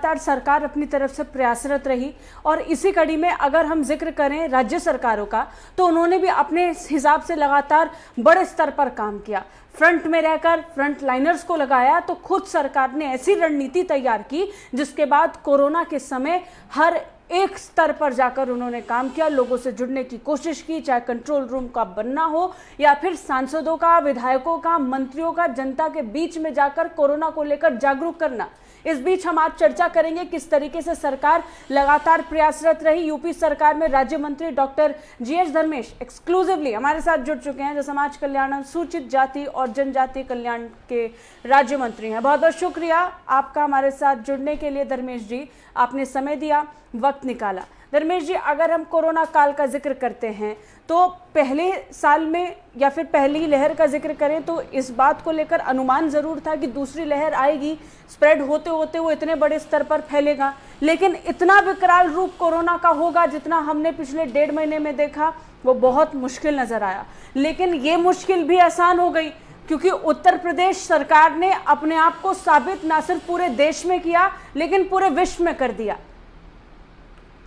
लगातार सरकार अपनी तरफ से प्रयासरत रही और इसी कड़ी में अगर हम जिक्र करें राज्य सरकारों का तो उन्होंने भी अपने हिसाब से लगातार बड़े स्तर पर काम किया, फ्रंट में रहकर फ्रंट लाइनर्स को लगाया। तो खुद सरकार ने ऐसी रणनीति तैयार की जिसके बाद कोरोना के समय हर एक स्तर पर जाकर उन्होंने काम किया, लोगों से जुड़ने की कोशिश की, चाहे कंट्रोल रूम का बनना हो या फिर सांसदों का, विधायकों का, मंत्रियों का जनता के बीच में जाकर कोरोना को लेकर जागरूक करना। इस बीच हम आज चर्चा करेंगे किस तरीके से सरकार लगातार प्रयासरत रही। यूपी सरकार में राज्य मंत्री डॉक्टर GH धर्मेश एक्सक्लूसिवली हमारे साथ जुड़ चुके हैं, जो समाज कल्याण, अनुसूचित जाति और जनजाति कल्याण के राज्य मंत्री हैं। बहुत बहुत शुक्रिया आपका हमारे साथ जुड़ने के लिए धर्मेश जी, आपने समय दिया, वक्त निकाला। धर्मेश जी, अगर हम कोरोना काल का जिक्र करते हैं तो पहले साल में या फिर पहली लहर का जिक्र करें तो इस बात को लेकर अनुमान जरूर था कि दूसरी लहर आएगी, स्प्रेड होते होते वो इतने बड़े स्तर पर फैलेगा, लेकिन इतना विकराल रूप कोरोना का होगा जितना हमने पिछले 1.5 महीने में देखा वो बहुत मुश्किल नजर आया। लेकिन ये मुश्किल भी आसान हो गई क्योंकि उत्तर प्रदेश सरकार ने अपने आप को साबित ना सिर्फ पूरे देश में किया लेकिन पूरे विश्व में कर दिया।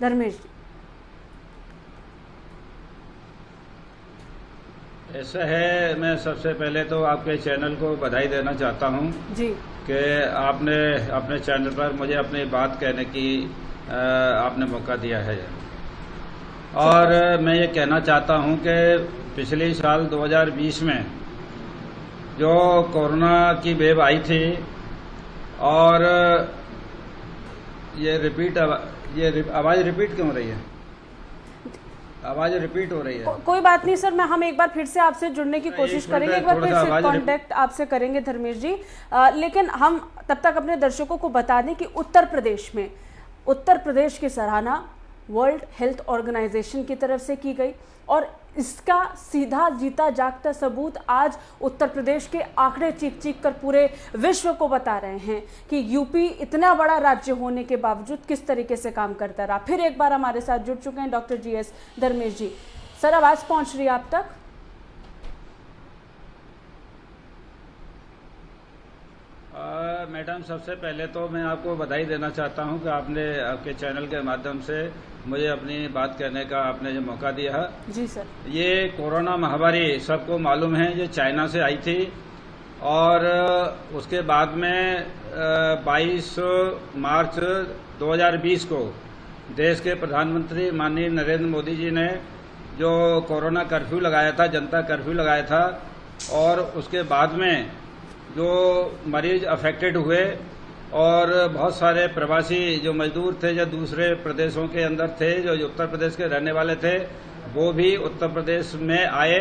धर्मेश जी, ऐसा है, मैं सबसे पहले तो आपके चैनल को बधाई देना चाहता हूं जी कि आपने अपने चैनल पर मुझे अपनी बात कहने की आपने मौका दिया है। और मैं ये कहना चाहता हूं कि पिछले साल 2020 में जो कोरोना की वेव आई थी और ये आवाज़ रिपीट क्यों हो रही है? आवाज़ रिपीट हो रही है। कोई बात नहीं सर, हम एक बार फिर से आपसे जुड़ने की कोशिश करेंगे, एक बार फिर से कांटेक्ट आपसे करेंगे धर्मेश जी। लेकिन हम तब तक अपने दर्शकों को बता दें कि उत्तर प्रदेश की सराहना वर्ल्ड हेल्थ ऑर्गेनाइजेशन की तरफ से की गई और इसका सीधा जीता जागता सबूत आज उत्तर प्रदेश के आंकड़े चीख कर पूरे विश्व को बता रहे हैं कि यूपी इतना बड़ा राज्य होने के बावजूद किस तरीके से काम करता रहा। फिर एक बार हमारे साथ जुड़ चुके हैं डॉक्टर GH धर्मेश जी। सर, आवाज पहुंच रही है आप तक? मैडम, सबसे पहले तो मैं आपको बधाई देना चाहता हूं कि आपने आपके चैनल के माध्यम से मुझे अपनी बात कहने का आपने जो मौका दिया है। जी सर। ये कोरोना महामारी सबको मालूम है, ये चाइना से आई थी और उसके बाद में 22 मार्च 2020 को देश के प्रधानमंत्री माननीय नरेंद्र मोदी जी ने जो कोरोना कर्फ्यू लगाया था, जनता कर्फ्यू लगाया था और उसके बाद में जो मरीज अफेक्टेड हुए और बहुत सारे प्रवासी जो मजदूर थे जो दूसरे प्रदेशों के अंदर थे, जो उत्तर प्रदेश के रहने वाले थे, वो भी उत्तर प्रदेश में आए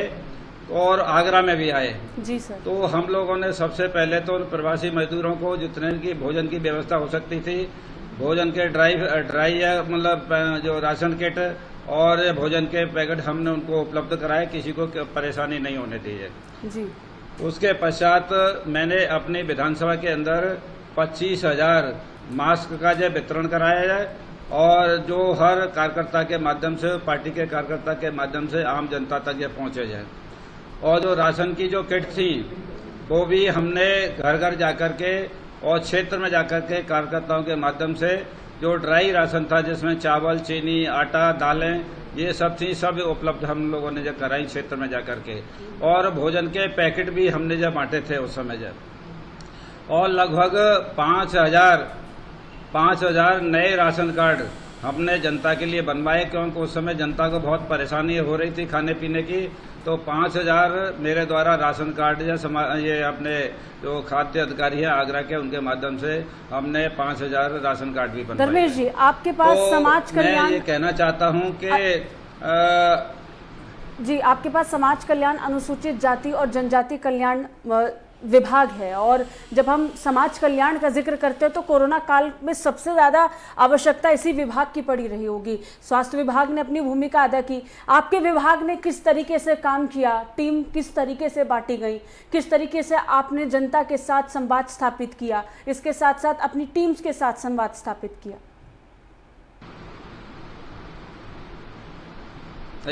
और आगरा में भी आए। जी सर। तो हम लोगों ने सबसे पहले तो प्रवासी मजदूरों को जितने की भोजन की व्यवस्था हो सकती थी, भोजन के ड्राई या मतलब जो राशन किट और भोजन के पैकेट हमने उनको उपलब्ध कराए, किसी को परेशानी नहीं होने दी है। जी। उसके पश्चात मैंने अपनी विधानसभा के अंदर 25,000 मास्क का जो वितरण कराया जाए और जो हर कार्यकर्ता के माध्यम से, पार्टी के कार्यकर्ता के माध्यम से आम जनता तक ये पहुंचे जाए। और जो राशन की जो किट थी वो भी हमने घर घर जाकर के और क्षेत्र में जाकर के कार्यकर्ताओं के माध्यम से जो ड्राई राशन था जिसमें चावल, चीनी, आटा, दालें ये सब थी, सब उपलब्ध हम लोगों ने जब कराई क्षेत्र में जाकर के। और भोजन के पैकेट भी हमने जब बांटे थे उस समय जब, और लगभग 5,000 नए राशन कार्ड हमने जनता के लिए बनवाए क्योंकि उस समय जनता को बहुत परेशानी हो रही थी खाने पीने की। तो 5,000 मेरे द्वारा राशन कार्ड या ये अपने जो खाद्य अधिकारी है आगरा के, उनके माध्यम से हमने 5,000 राशन कार्ड भी बनवाए। धर्मेश जी, आपके पास तो समाज कल्याण, मैं ये कहना चाहता हूँ कि जी आपके पास समाज कल्याण, अनुसूचित जाति और जनजाति कल्याण विभाग है और जब हम समाज कल्याण का जिक्र करते हैं तो कोरोना काल में सबसे ज़्यादा आवश्यकता इसी विभाग की पड़ी रही होगी। स्वास्थ्य विभाग ने अपनी भूमिका अदा की, आपके विभाग ने किस तरीके से काम किया, टीम किस तरीके से बांटी गई, किस तरीके से आपने जनता के साथ संवाद स्थापित किया, इसके साथ साथ अपनी टीम्स के साथ संवाद स्थापित किया?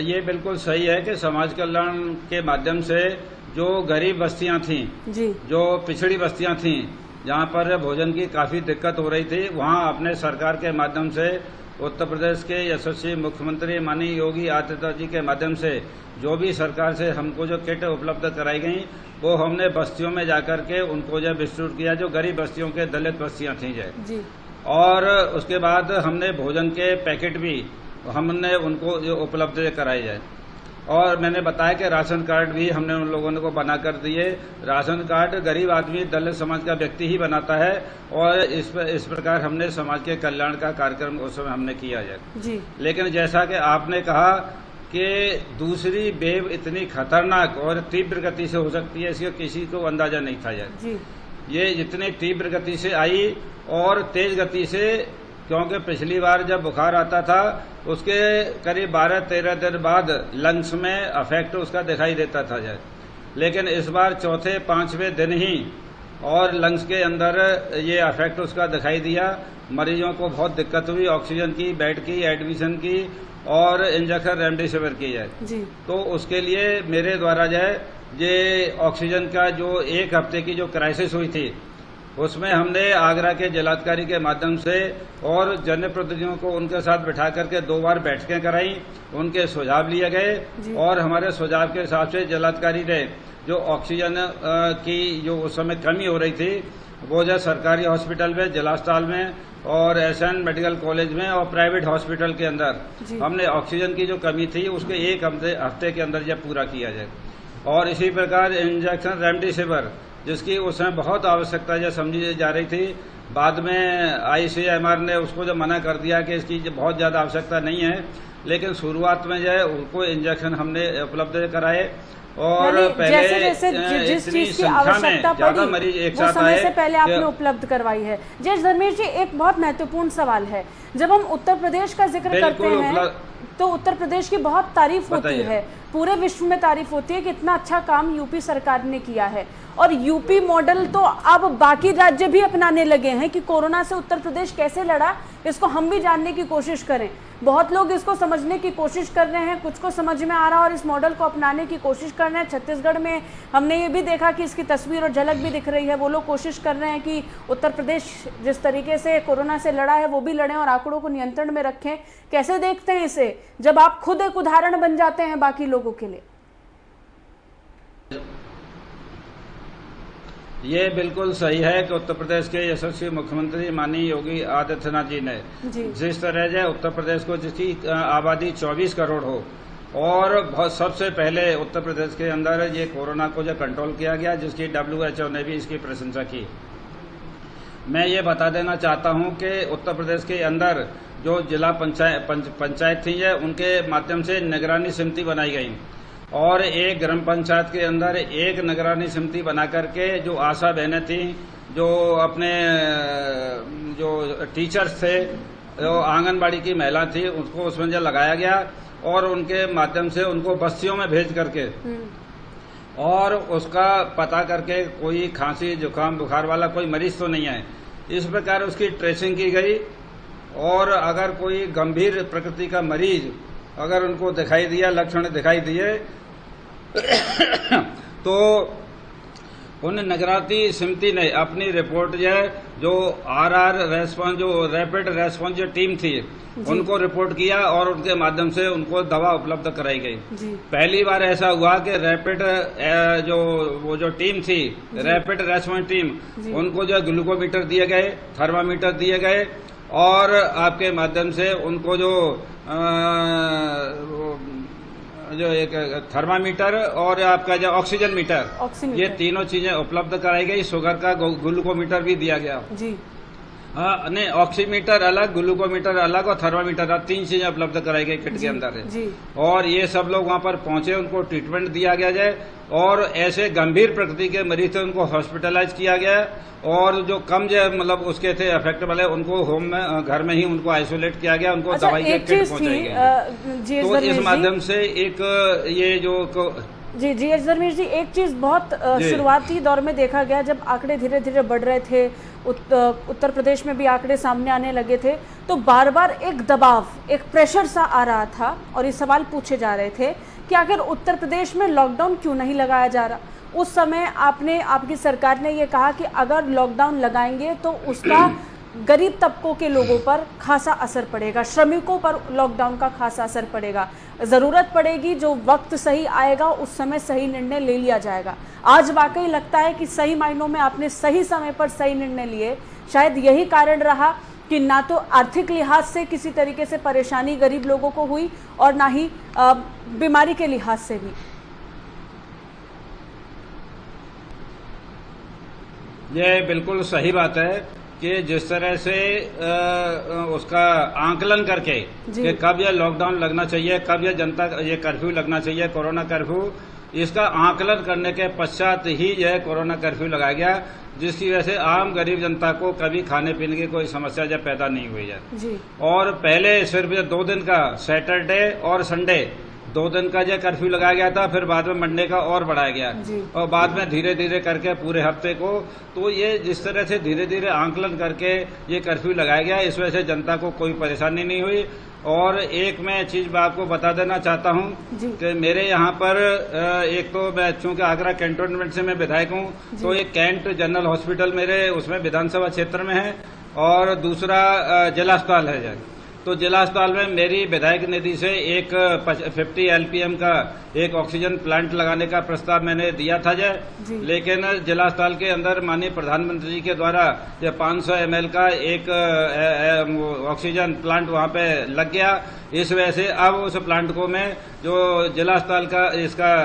ये बिल्कुल सही है कि समाज कल्याण के माध्यम से जो गरीब बस्तियां थीं, जी, जो पिछड़ी बस्तियां थीं, जहाँ पर भोजन की काफ़ी दिक्कत हो रही थी, वहाँ अपने सरकार के माध्यम से, उत्तर प्रदेश के यशस्वी मुख्यमंत्री माननीय योगी आदित्यनाथ जी के माध्यम से जो भी सरकार से हमको जो किट उपलब्ध कराई गई, वो हमने बस्तियों में जाकर के उनको जो डिस्ट्रीब्यूट किया, जो गरीब बस्तियों के दलित बस्तियाँ थी जी। और उसके बाद हमने भोजन के पैकेट भी हमने उनको जो उपलब्ध कराए जाए। और मैंने बताया कि राशन कार्ड भी हमने उन लोगों को बना कर दिए। राशन कार्ड गरीब आदमी, दलित समाज का व्यक्ति ही बनाता है और इस प्रकार हमने समाज के कल्याण का कार्यक्रम उस समय हमने किया जाए जी। लेकिन जैसा कि आपने कहा कि दूसरी वेव इतनी खतरनाक और तीव्र गति से हो सकती है, इसका किसी को अंदाजा नहीं था यार जी। ये इतनी तीव्र गति से आई और तेज गति से, क्योंकि पिछली बार जब बुखार आता था उसके करीब 12-13 दिन बाद लंग्स में अफेक्ट उसका दिखाई देता था जाए, लेकिन इस बार चौथे 5वें दिन ही और लंग्स के अंदर ये अफेक्ट उसका दिखाई दिया। मरीजों को बहुत दिक्कत हुई, ऑक्सीजन की, बेड की, एडमिशन की और इंजेक्शन रेमडेसिविर की जाए जी। तो उसके लिए मेरे द्वारा जाए ये ऑक्सीजन का जो 1 हफ्ते की जो क्राइसिस हुई थी, उसमें हमने आगरा के जिलाधिकारी के माध्यम से और जनप्रतिनिधियों को उनके साथ बिठा करके 2 बार बैठकें कराई, उनके सुझाव लिए गए और हमारे सुझाव के हिसाब से जिलाधिकारी ने जो ऑक्सीजन की जो उस समय कमी हो रही थी, वो जो सरकारी हॉस्पिटल में, जिला अस्पताल में और एसएन मेडिकल कॉलेज में और प्राइवेट हॉस्पिटल के अंदर हमने ऑक्सीजन की जो कमी थी उसके 1 हफ्ते के अंदर यह पूरा किया जाए। और इसी प्रकार इंजेक्शन रेमडेसिविर जिसकी उस समय बहुत आवश्यकता जो समझी जा रही थी, बाद में ICMR ने उसको जो मना कर दिया कि इसकी बहुत ज़्यादा आवश्यकता नहीं है, लेकिन शुरुआत में जो है उनको इंजेक्शन हमने उपलब्ध कराए और पहले जैसे जिस चीज की आवश्यकता पड़ी मरीज एक वो साथ समय आए से पहले आपने उपलब्ध करवाई है। जयेश धर्मेश जी, एक बहुत महत्वपूर्ण सवाल है, जब हम उत्तर प्रदेश का जिक्र करते हैं तो उत्तर प्रदेश की बहुत तारीफ होती है, पूरे विश्व में तारीफ होती है कि इतना अच्छा काम यूपी सरकार ने किया है और यूपी मॉडल तो अब बाकी राज्य भी अपनाने लगे हैं कि कोरोना से उत्तर प्रदेश कैसे लड़ा, इसको हम भी जानने की कोशिश करें। बहुत लोग इसको समझने की कोशिश कर रहे हैं, कुछ को समझ में आ रहा है और इस मॉडल को अपनाने की कोशिश कर रहे हैं। छत्तीसगढ़ में हमने ये भी देखा कि इसकी तस्वीर और झलक भी दिख रही है। वो लोग कोशिश कर रहे हैं कि उत्तर प्रदेश जिस तरीके से कोरोना से लड़ा है वो भी लड़ें और आंकड़ों को नियंत्रण में रखें। कैसे देखते हैं इसे, जब आप खुद एक उदाहरण बन जाते हैं बाकी लोगों के लिए? ये बिल्कुल सही है कि उत्तर प्रदेश के यशस्वी मुख्यमंत्री माननीय योगी आदित्यनाथ जी ने जिस तरह से उत्तर प्रदेश को, जिसकी आबादी 24 करोड़ हो और बहुत सबसे पहले उत्तर प्रदेश के अंदर ये कोरोना को जो कंट्रोल किया गया, जिसकी WHO ने भी इसकी प्रशंसा की। मैं ये बता देना चाहता हूँ कि उत्तर प्रदेश के अंदर जो जिला पंचायत थी है, उनके माध्यम से निगरानी समिति बनाई गई और एक ग्राम पंचायत के अंदर एक निगरानी समिति बना करके जो आशा बहनें थी, जो अपने जो टीचर्स थे, जो आंगनबाड़ी की महिला थी, उसको उसमें जो लगाया गया और उनके माध्यम से उनको बस्तियों में भेज करके और उसका पता करके कोई खांसी, जुकाम, बुखार वाला कोई मरीज तो नहीं है, इस प्रकार उसकी ट्रेसिंग की गई। और अगर कोई गंभीर प्रकृति का मरीज अगर उनको दिखाई दिया, लक्षण दिखाई दिए तो उन निगरानी समिति ने अपनी रिपोर्ट जो RR रेस्पॉन्स, जो रैपिड रेस्पॉन्स जो टीम थी, उनको रिपोर्ट किया और उनके माध्यम से उनको दवा उपलब्ध कराई गई। पहली बार ऐसा हुआ कि रैपिड जो टीम थी, रैपिड रेस्पॉन्स टीम, उनको जो ग्लूकोमीटर दिए गए, थर्मामीटर दिए गए और आपके माध्यम से उनको जो एक थर्मामीटर और आपका जो ऑक्सीजन मीटर, ये तीनों चीजें उपलब्ध कराई गई। शुगर का ग्लूकोमीटर भी दिया गया जी। हाँ, नहीं, ऑक्सीमीटर अलग, ग्लूकोमीटर अलग और थर्मामीटर अलग, 3 चीजें उपलब्ध कराई गई किट के अंदर है। और ये सब लोग वहां पर पहुंचे, उनको ट्रीटमेंट दिया गया जाए और ऐसे गंभीर प्रकृति के मरीज थे उनको हॉस्पिटलाइज किया गया और जो कम जो मतलब उसके थे अफेक्ट वाले, उनको होम में, घर में ही उनको आइसोलेट किया गया, उनको दवाई के किट पहुंचाई गई। तो इस माध्यम से एक ये जो जी जयेश धर्मेश जी, एक चीज बहुत शुरुआती दौर में देखा गया, जब आंकड़े धीरे धीरे बढ़ रहे थे, उत्तर प्रदेश में भी आंकड़े सामने आने लगे थे, तो बार बार एक दबाव, एक प्रेशर सा आ रहा था और ये सवाल पूछे जा रहे थे कि आखिर उत्तर प्रदेश में लॉकडाउन क्यों नहीं लगाया जा रहा, उस समय आपकी सरकार ने ये कहा कि अगर लॉकडाउन लगाएंगे तो उसका गरीब तबकों के लोगों पर खासा असर पड़ेगा, श्रमिकों पर लॉकडाउन का खासा असर पड़ेगा, ज़रूरत पड़ेगी, जो वक्त सही आएगा उस समय सही निर्णय ले लिया जाएगा। आज वाकई लगता है कि सही मायनों में आपने सही समय पर सही निर्णय लिए। शायद यही कारण रहा कि ना तो आर्थिक लिहाज से किसी तरीके से परेशानी गरीब लोगों को हुई और ना ही बीमारी के लिहाज से भी। ये बिल्कुल सही बात है कि जिस तरह से उसका आंकलन करके कि कब यह लॉकडाउन लगना चाहिए, कब यह जनता ये कर्फ्यू लगना चाहिए, कोरोना कर्फ्यू, इसका आंकलन करने के पश्चात ही यह कोरोना कर्फ्यू लगाया गया, जिसकी वजह से आम गरीब जनता को कभी खाने पीने की कोई समस्या जब पैदा नहीं हुई है। और पहले सिर्फ 2 दिन का सैटरडे और संडे 2 दिन का जो कर्फ्यू लगाया गया था, फिर बाद में मंडे का और बढ़ाया गया और बाद में धीरे धीरे करके पूरे हफ्ते को। तो ये जिस तरह से धीरे धीरे आंकलन करके ये कर्फ्यू लगाया गया, इस वजह से जनता को कोई परेशानी नहीं हुई। और एक मैं चीज आपको बता देना चाहता हूँ कि मेरे यहाँ पर एक तो मैं चूंकि आगरा कैंटोनमेंट से मैं विधायक हूँ, तो एक कैंट जनरल हॉस्पिटल मेरे उसमें विधानसभा क्षेत्र में है और दूसरा जिला अस्पताल है। तो जिला अस्पताल में मेरी विधायक निधि से एक 50 LPM का एक ऑक्सीजन प्लांट लगाने का प्रस्ताव मैंने दिया था लेकिन जिला अस्पताल के अंदर माननीय प्रधानमंत्री जी के द्वारा ये 500 ml का एक ऑक्सीजन प्लांट वहां पे लग गया। इस वजह से अब उस प्लांट को मैं जो जिला अस्पताल का इसका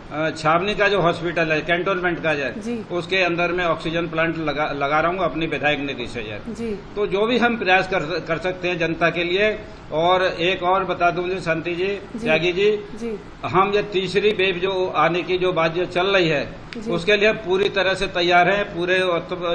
छावनी का जो हॉस्पिटल है कैंटोनमेंट का उसके अंदर में ऑक्सीजन प्लांट लगा रहा हूँ अपनी विधायक निधि से। तो जो भी हम प्रयास कर सकते हैं जनता के लिए। और एक और बता दूं जी शांति जी, त्यागी जी, हम ये तीसरी वेव जो आने की जो बात जो चल रही है उसके लिए पूरी तरह से तैयार हैं। पूरे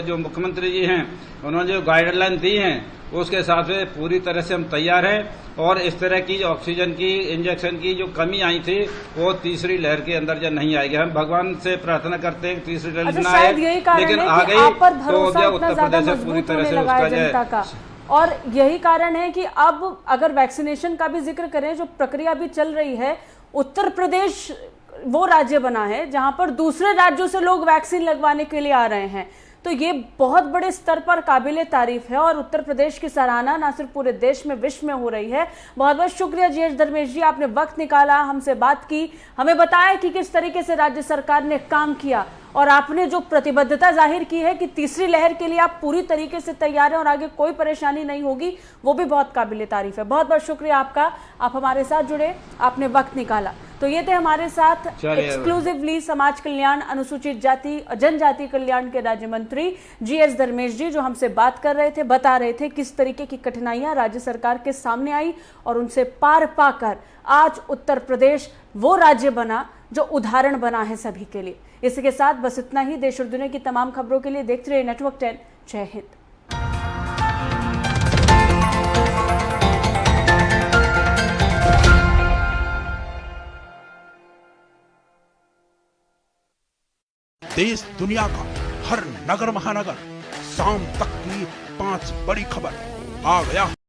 जो मुख्यमंत्री जी हैं उन्होंने जो गाइडलाइन दी हैं उसके हिसाब से पूरी तरह से हम तैयार हैं। और इस तरह की ऑक्सीजन की इंजेक्शन की जो कमी आई थी वो तीसरी लहर के अंदर जो नहीं आएगी। हम भगवान से प्रार्थना करते हैं तीसरी लहर न आए, लेकिन आ गई तो उत्तर प्रदेश से पूरी तरह से उसका और यही कारण है कि अब अगर वैक्सीनेशन का भी जिक्र करें, जो प्रक्रिया भी चल रही है, उत्तर प्रदेश वो राज्य बना है जहां पर दूसरे राज्यों से लोग वैक्सीन लगवाने के लिए आ रहे हैं। तो ये बहुत बड़े स्तर पर काबिले तारीफ है और उत्तर प्रदेश की सराहना ना सिर्फ पूरे देश में विश्व में हो रही है। बहुत बहुत शुक्रिया GH धर्मेश जी, आपने वक्त निकाला, हमसे बात की, हमें बताया कि किस तरीके से राज्य सरकार ने काम किया और आपने जो प्रतिबद्धता जाहिर की है कि तीसरी लहर के लिए आप पूरी तरीके से तैयार हैं और आगे कोई परेशानी नहीं होगी, वो भी बहुत काबिले तारीफ है। बहुत बहुत शुक्रिया आपका, आप हमारे साथ जुड़े, आपने वक्त निकाला। तो ये थे हमारे साथ एक्सक्लूसिवली समाज कल्याण, अनुसूचित जाति और जनजाति कल्याण के राज्य मंत्री GH धर्मेश जी, जो हमसे बात कर रहे थे, बता रहे थे किस तरीके की कठिनाइयां राज्य सरकार के सामने आई और उनसे पार पाकर आज उत्तर प्रदेश वो राज्य बना जो उदाहरण बना है सभी के लिए। इसी के साथ बस इतना ही। देश और दुनिया की तमाम खबरों के लिए देखते रहिए नेटवर्क 10। जय हिंद। देश दुनिया का हर नगर महानगर शाम तक की 5 बड़ी खबर आ गया।